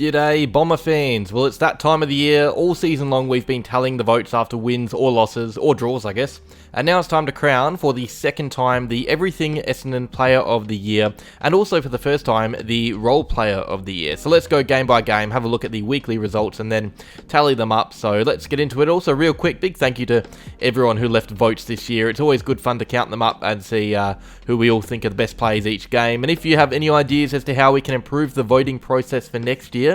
G'day Bomber fans. Well, it's that time of the year. All season long we've been tallying the votes after wins or losses, or draws I guess. And now it's time to crown for the second time the Everything Essendon Player of the Year, and also for the first time the Role Player of the Year. So let's go game by game, have a look at the weekly results and then tally them up. So let's get into it. Also real quick, big thank you to everyone who left votes this year. It's always good fun to count them up and see who we all think are the best players each game. And if you have any ideas as to how we can improve the voting process for next year,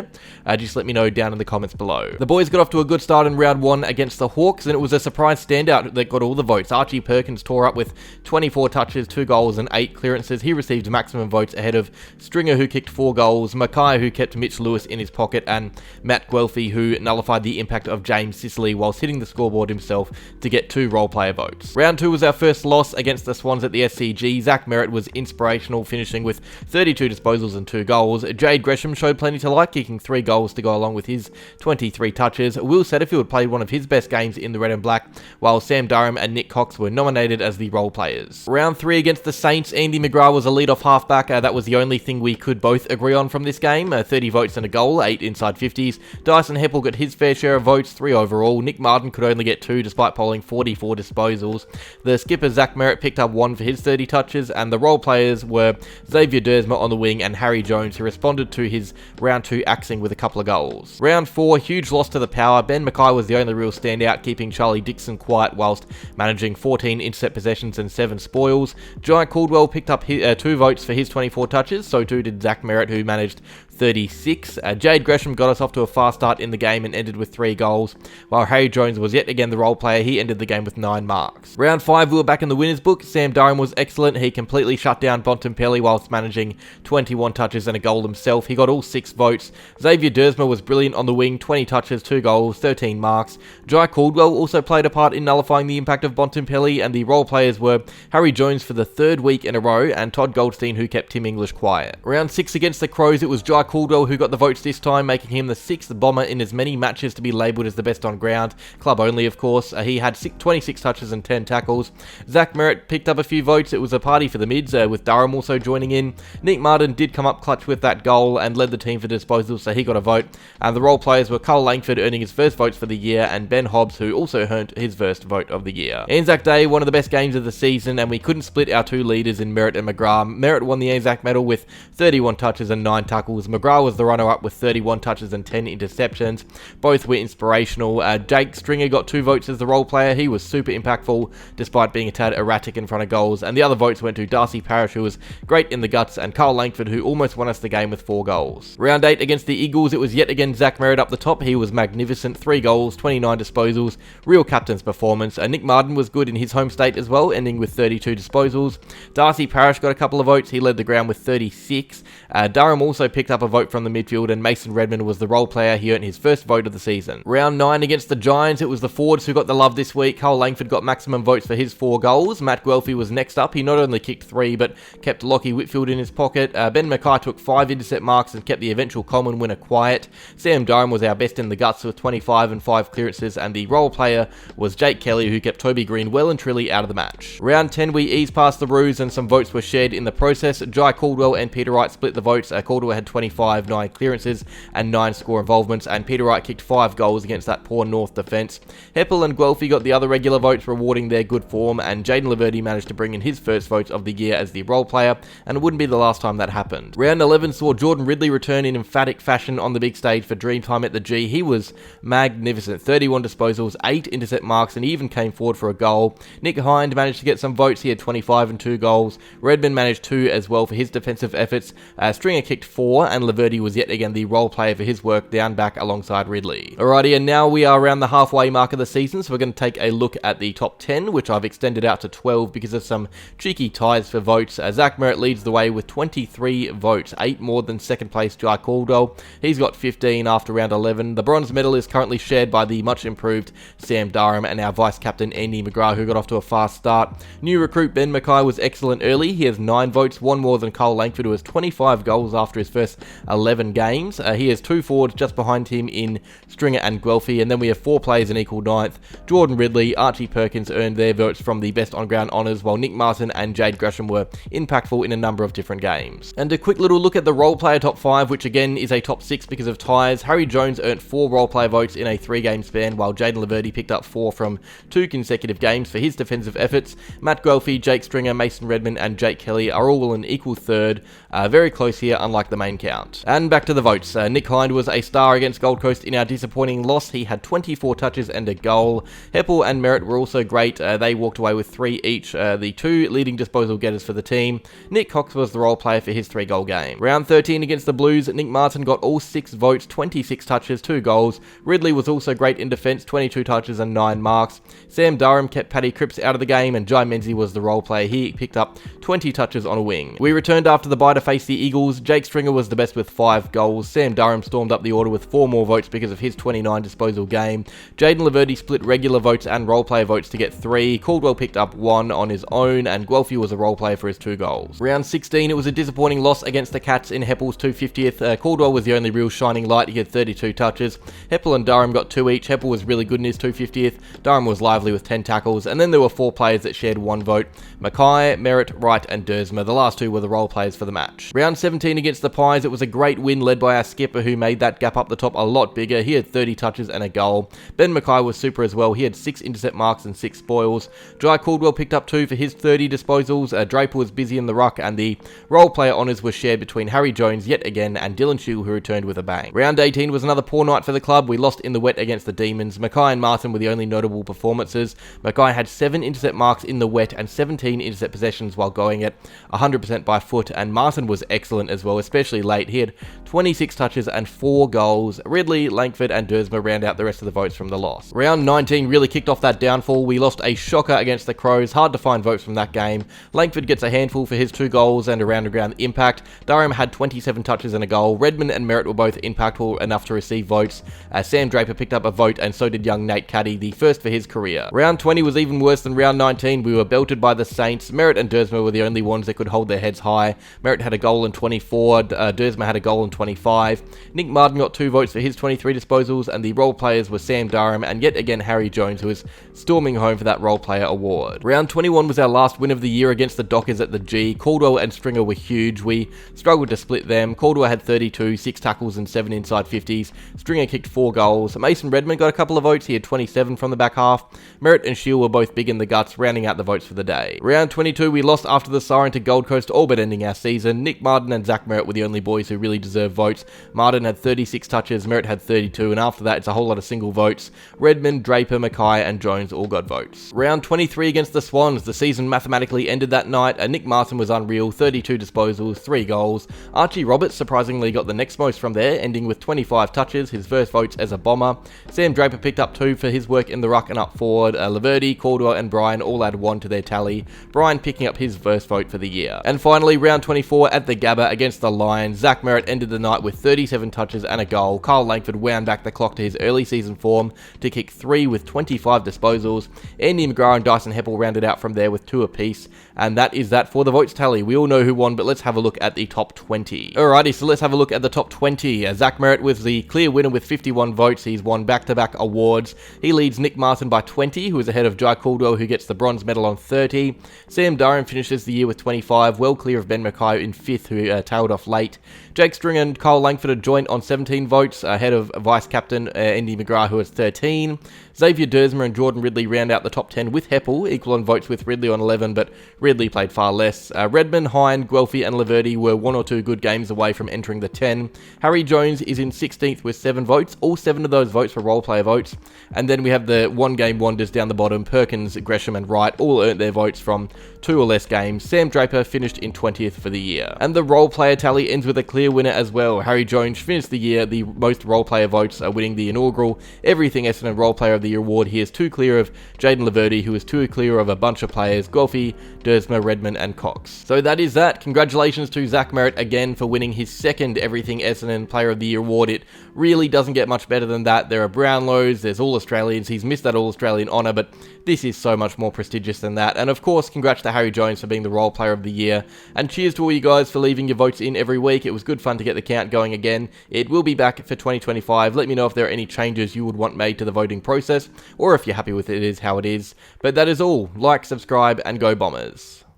just let me know down in the comments below. The boys got off to a good start in round 1 against the Hawks, and it was a surprise standout that got all the votes. Archie Perkins tore up with 24 touches, 2 goals and 8 clearances. He received maximum votes ahead of Stringer, who kicked 4 goals, Mackay, who kept Mitch Lewis in his pocket, and Matt Guelphy, who nullified the impact of James Sicily whilst hitting the scoreboard himself to get 2 role player votes. Round 2 was our first loss against the Swans at the SCG. Zach Merritt was inspirational, finishing with 32 disposals and 2 goals. Jade Gresham showed plenty to like, kicking 3 goals to go along with his 23 touches. Will Setterfield played one of his best games in the red and black, while Sam Durham and Nick Cox were nominated as the role players. Round 3 against the Saints, Andy McGrath was a lead-off halfback. That was the only thing we could both agree on from this game. 30 votes and a goal, 8 inside 50s. Dyson Heppel got his fair share of votes, 3 overall. Nick Martin could only get 2 despite polling 44 disposals. The skipper Zach Merritt picked up 1 for his 30 touches, and the role players were Xavier Dersma on the wing and Harry Jones, who responded to his round 2 axing with a couple of goals. Round 4, huge loss to the Power. Ben Mackay was the only real standout, keeping Charlie Dixon quiet whilst managing 14 intercept possessions and 7 spoils. Jai Caldwell picked up 2 votes for his 24 touches, so too did Zach Merritt, who managed 36. Jade Gresham got us off to a fast start in the game and ended with 3 goals, while Harry Jones was yet again the role player. He ended the game with 9 marks. Round 5, we were back in the winners book. Sam Durham was excellent. He completely shut down Bontempelli whilst managing 21 touches and a goal himself. He got all 6 votes. Xavier Dersma was brilliant on the wing, 20 touches, 2 goals, 13 marks. Jai Caldwell also played a part in nullifying the impact of Bontempelli, and the role players were Harry Jones for the 3rd week in a row and Todd Goldstein, who kept Tim English quiet. Round 6 against the Crows, it was Jai Caldwell who got the votes this time, making him the 6th bomber in as many matches to be labelled as the best on ground. Club only, of course. He had 26 touches and 10 tackles. Zach Merritt picked up a few votes. It was a party for the mids, with Durham also joining in. Nick Martin did come up clutch with that goal and led the team for disposals, so he got a vote. And the role players were Carl Langford earning his first votes for the year, and Ben Hobbs, who also earned his first vote of the year. Anzac Day, one of the best games of the season, and we couldn't split our 2 leaders in Merritt and McGrath. Merritt won the Anzac medal with 31 touches and 9 tackles. McGrath was the runner-up with 31 touches and 10 interceptions. Both were inspirational. Jake Stringer got 2 votes as the role player. He was super impactful despite being a tad erratic in front of goals, and the other votes went to Darcy Parish, who was great in the guts, and Carl Langford, who almost won us the game with 4 goals. Round 8 against the Eagles, it was yet again Zach Merritt up the top. He was magnificent, 3 goals, 29 disposals, real captain's performance. Nick Martin was good in his home state as well, ending with 32 disposals. Darcy Parish got a couple of votes. He led the ground with 36. Durham also picked up a vote from the midfield, and Mason Redmond was the role player. He earned his first vote of the season. Round 9 against the Giants, it was the forwards who got the love this week. Carl Langford got maximum votes for his 4 goals. Matt Guelphy was next up. He not only kicked 3, but kept Lockie Whitfield in his pocket. Ben Mackay took 5 intercept marks and kept the eventual Coleman winner quiet. Sam Durham was our best in the guts with 25 and 5 clearances, and the role player was Jake Kelly, who kept Toby Green well and truly out of the match. Round 10, we eased past the Roos, and some votes were shared in the process. Jai Caldwell and Peter Wright split the votes. Caldwell had 25, 9 clearances and 9 score involvements, and Peter Wright kicked 5 goals against that poor North defence. Heppel and Guelphy got the other regular votes, rewarding their good form, and Jaden Laverty managed to bring in his first votes of the year as the role player, and it wouldn't be the last time that happened. Round 11 saw Jordan Ridley return in emphatic fashion on the big stage for Dreamtime at the G. He was magnificent, 31 disposals, 8 intercept marks, and he even came forward for a goal. Nick Hind managed to get some votes. He had 25 and 2 goals. Redmond managed 2 as well for his defensive efforts. Stringer kicked 4, and Laverty was yet again the role player for his work down back alongside Ridley. Alrighty, and now we are around the halfway mark of the season, so we're going to take a look at the top 10, which I've extended out to 12 because of some cheeky ties for votes. Zach Merritt leads the way with 23 votes, 8 more than second place Jai Caldwell. He's got 15 after round 11. The bronze medal is currently shared by the much improved Sam Durham and our vice captain Andy McGrath, who got off to a fast start. New recruit Ben Mackay was excellent early. He has 9 votes, 1 more than Carl Langford, who has 25 goals after his first 11 games. He has 2 forwards just behind him in Stringer and Guelphy, and then we have 4 players in equal ninth. Jordan Ridley, Archie Perkins earned their votes from the best on-ground honours, while Nick Martin and Jade Gresham were impactful in a number of different games. And a quick little look at the role player top 5, which again is a top 6 because of ties. Harry Jones earned 4 role player votes in a 3-game span, while Jaden Laverty picked up 4 from 2 consecutive games for his defensive efforts. Matt Guelphy, Jake Stringer, Mason Redmond and Jake Kelly are all an equal third. Very close here, unlike the main count. And back to the votes. Nick Hind was a star against Gold Coast in our disappointing loss. He had 24 touches and a goal. Heppel and Merritt were also great. They walked away with 3 each, the 2 leading disposal getters for the team. Nick Cox was the role player for his 3-goal game. Round 13 against the Blues, Nick Martin got all 6 votes, 26 touches, 2 goals. Ridley was also great in defence, 22 touches and 9 marks. Sam Durham kept Paddy Cripps out of the game, and Jai Menzies was the role player. He picked up 20 touches on a wing. We returned after the bye to face the Eagles. Jake Stringer was the best with 5 goals. Sam Durham stormed up the order with 4 more votes because of his 29 disposal game. Jaden Laverty split regular votes and role player votes to get 3. Caldwell picked up 1 on his own, and Guelphy was a role player for his 2 goals. Round 16, it was a disappointing loss against the Cats in Heppel's 250th. Caldwell was the only real shining light. He had 32 touches. Heppel and Durham got 2 each. Heppel was really good in his 250th. Durham was lively with 10 tackles, and then there were 4 players that shared 1 vote. Mackay, Merritt, Wright and Dersma. The last 2 were the role players for the match. Round 17 against the Pies, it was a great win led by our skipper, who made that gap up the top a lot bigger. He had 30 touches and a goal. Ben Mackay was super as well. He had 6 intercept marks and 6 spoils. Jai Caldwell picked up 2 for his 30 disposals. Draper was busy in the ruck, and the role player honours were shared between Harry Jones yet again and Dylan Shield, who returned with a bang. Round 18 was another poor night for the club. We lost in the wet against the Demons. Mackay and Martin were the only notable performances. Mackay had 7 intercept marks in the wet and 17 intercept possessions while going at 100% by foot, and Martin was excellent as well, especially late. He had 26 touches and 4 goals. Ridley, Langford and Dersma round out the rest of the votes from the loss. Round 19 really kicked off that downfall. We lost a shocker against the Crows. Hard to find votes from that game. Langford gets a handful for his 2 goals and a round-and-ground impact. Durham had 27 touches and a goal. Redmond and Merritt were both impactful enough to receive votes. Sam Draper picked up a vote, and so did young Nate Caddy, the first for his career. Round 20 was even worse than round 19. We were belted by the Saints. Merritt and Dersma were the only ones that could hold their heads high. Merritt had a goal in 24. Dersma had a goal in 25. Nick Martin got 2 votes for his 23 disposals, and the role players were Sam Durham and yet again Harry Jones, who was storming home for that role player award. Round 21 was our last win of the year against the Dockers at the G. Caldwell and Stringer were huge. We struggled to split them. Caldwell had 32, 6 tackles and 7 inside 50s. Stringer kicked 4 goals. Mason Redmond got a couple of votes. He had 27 from the back half. Merritt and Shield were both big in the guts, rounding out the votes for the day. Round 22, we lost after the siren to Gold Coast, all but ending our season. Nick Martin and Zach Merritt were the only boys who really deserved votes. Martin had 36 touches, Merritt had 32, and after that it's a whole lot of single votes. Redmond, Draper, Mackay and Jones all got votes. Round 23 against the Swans, the season mathematically ended that night. Nick Martin was unreal, 32 disposals, 3 goals. Archie Roberts surprisingly got the next most from there, ending with 25 touches, his first votes as a bomber. Sam Draper picked up 2 for his work in the ruck and up forward. Laverty, Caldwell and Brian all add 1 to their tally, Brian picking up his first vote for the year. And finally, round 24 at the Gabba against the Lions, Zach Merritt ended the night with 37 touches and a goal. Carl Langford wound back the clock to his early season form to kick 3 with 25 disposals. Andy McGrath and Dyson Heppel rounded out from there with 2 apiece. And that is that for the votes tally. We all know who won, but let's have a look at the top 20. Alrighty, so let's have a look at the top 20. Zach Merritt was the clear winner with 51 votes. He's won back-to-back awards. He leads Nick Martin by 20, who is ahead of Jai Caldwell, who gets the bronze medal on 30. Sam Durham finishes the year with 25, well clear of Ben Mackay in 5th, who tailed off late. Jake Stringer and Kyle Langford are joint on 17 votes, ahead of vice-captain Andy McGrath, who has 13. Xavier Dersma and Jordan Ridley round out the top 10 with Heppel, equal on votes with Ridley on 11, but Ridley played far less. Redmond, Hind, Guelphy and Laverty were 1 or 2 good games away from entering the 10. Harry Jones is in 16th with 7 votes. All 7 of those votes were role player votes. And then we have the one-game wonders down the bottom. Perkins, Gresham and Wright all earned their votes from 2 or less games. Sam Draper finished in 20th for the year. And the role player tally ends with a clear winner as well. Harry Jones finished the year the most role player votes, winning the inaugural Everything Essendon Role Player of the Year award. He is 2 clear of Jaden Laverty, who is 2 clear of a bunch of players, Guelphy, Dersma, Redmond and Cox. So that is that. Congratulations to Zach Merritt again for winning his 2nd Everything Essendon Player of the Year award. It really doesn't get much better than that. There are Brownlows, there's All-Australians. He's missed that All-Australian honour, but this is so much more prestigious than that. And of course, congrats to Harry Jones for being the Role Player of the Year. And cheers to all you guys for leaving your votes in every week. It was was good fun to get the count going again. It will be back for 2025. Let me know if there are any changes you would want made to the voting process, or if you're happy with it is how it is. But that is all. Like, subscribe, and go Bombers.